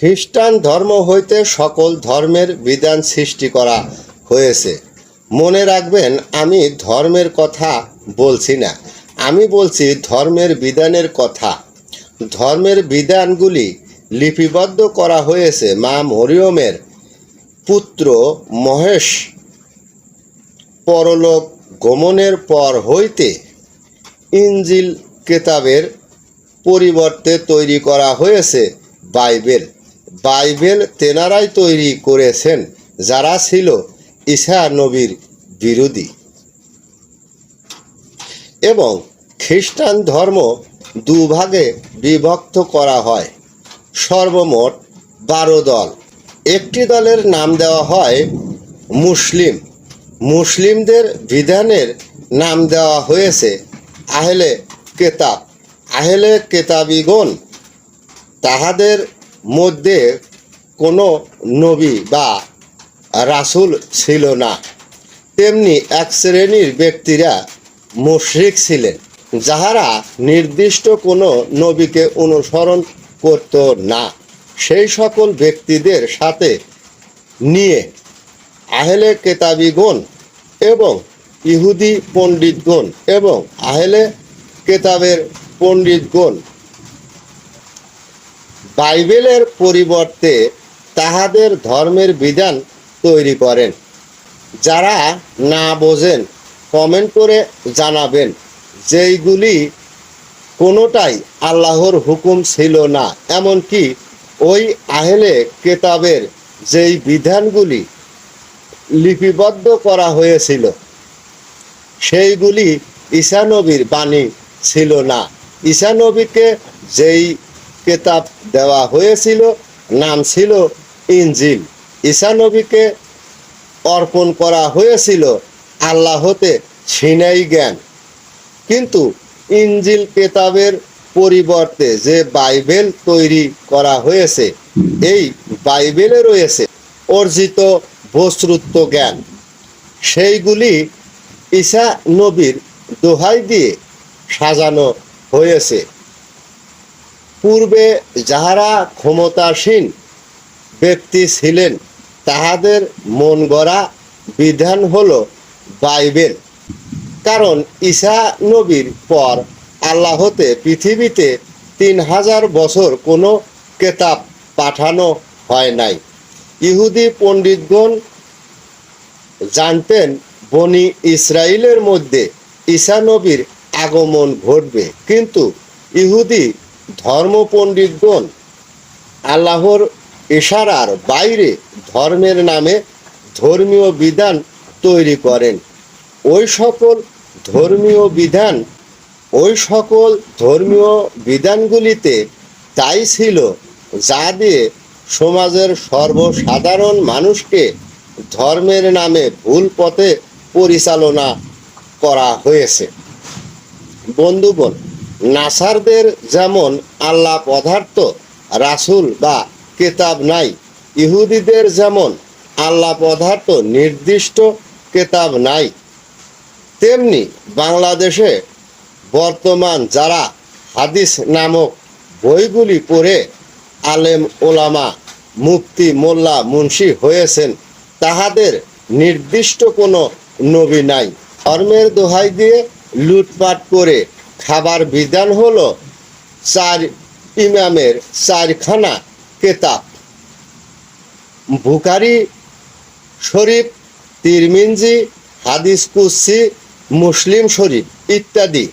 খ্রিস্টান ধর্ম হইতে সকল ধর্মের বিধান সৃষ্টি করা হয়েছে। মনে রাখবেন, আমি ধর্মের কথা বলছি না, আমি বলছি ধর্মের বিধানের কথা। ধর্মের বিধানগুলি লিপিবদ্ধ করা হয়েছে মা মরিয়মের পুত্র মহেশ পরলোক গমনের পর হইতে। ইনজিল কেতাবের পরিবর্তে তৈরি করা হয়েছে বাইবেল। বাইবেল তেনারাই তৈরি করেছেন যারা ছিল ঈসা নবীর বিরোধী। এবং খ্রিস্টান ধর্ম দুভাগে বিভক্ত করা হয়, সর্বমোট 12 দল। একটি দলের নাম দেওয়া হয় মুসলিম। মুসলিমদের বিধানের নাম দেওয়া হয়েছে আহলে কেতাব। আহলে কেতাবিগণ, তাহাদের মধ্যে কোনো নবী বা রাসূল ছিল না। তেমনি এক শ্রেণীর ব্যক্তিরা মুশরিক ছিলেন, যাহারা নির্দিষ্ট কোনো নবীকে অনুসরণ করত না। সেই সকল ব্যক্তিদের সাথে নিয়ে আহলে কেতাবিগণ এবং ইহুদি পণ্ডিতগণ এবং আহলে কেতাবের পণ্ডিতগণ বাইবেলের পরিবর্তে তাহাদের ধর্মের বিধান তৈরি করেন। যারা না বোঝেন কমেন্ট করে জানাবেন। যেইগুলি কোনোটাই আল্লাহর হুকুম ছিল না, এমনকি ওই আহলে কেতাবের যেই বিধানগুলি লিপিবদ্ধ করা হয়েছিল সেইগুলি ঈসা নবীর বাণী ছিল না। ঈসা নবীকে যেই কেতাব দেওয়া হয়েছিল নাম ছিল ইনজিল। ঈসা নবীকে অর্পণ করা হয়েছিল আল্লাহ হতে সিনাই জ্ঞান। কিন্তু ইনজিল কেতাবের পরিবর্তে যে বাইবেল তৈরি করা হয়েছে, এই বাইবেলে রয়েছে অর্জিত বস্তুত্ব জ্ঞান। সেইগুলি ঈসা নবীর দোহাই দিয়ে সাজানো হয়েছে। পূর্বে যাহারা ক্ষমতাসীন ব্যক্তি ছিলেন তাহাদের মন গড়া বিধান হলো বাইবেল। কারণ ঈসা নবীর পর আল্লাহ হতে পৃথিবীতে 3000 বছর কোনো কেতাব পাঠানো হয় নাই। ইহুদি পণ্ডিতগণ জানতেন বনি ইসরায়েলের মধ্যে ঈসা নবীর আগমন ঘটবে, কিন্তু ইহুদি ধর্মপণ্ডিতগণ আল্লাহর ইশারার বাইরে ধর্মের নামে ধর্মীয় বিধান তৈরি করেন। ওই সকল ধর্মীয় বিধানগুলিতে তাই ছিল যা দিয়ে সমাজের সর্বসাধারণ মানুষকে ধর্মের নামে ভুল পথে পরিচালনা করা হয়েছে। বন্ধুগণ, নাসারদের যেমন আল্লাহ পদার্থ, রাসূল বা কেতাব নাই, ইহুদিদের যেমন আল্লাহ পদার্থ নির্দিষ্ট কেতাব নাই, তেমনি বাংলাদেশে বর্তমান যারা হাদিস নামক বইগুলি পড়ে আলেম ওলামা, মুফতি, মোল্লা, মুন্সি হয়েছেন, তাহাদের নির্দিষ্ট কোনো নবী নাই। ধর্মের দোহাই দিয়ে লুটপাট করে খাবার বিধান হলো 4 ইমামের 4খানা কেতাব: বুখারী শরীফ, তিরমিজি, হাদিস কুদসি, মুসলিম শরীফ ইত্যাদি।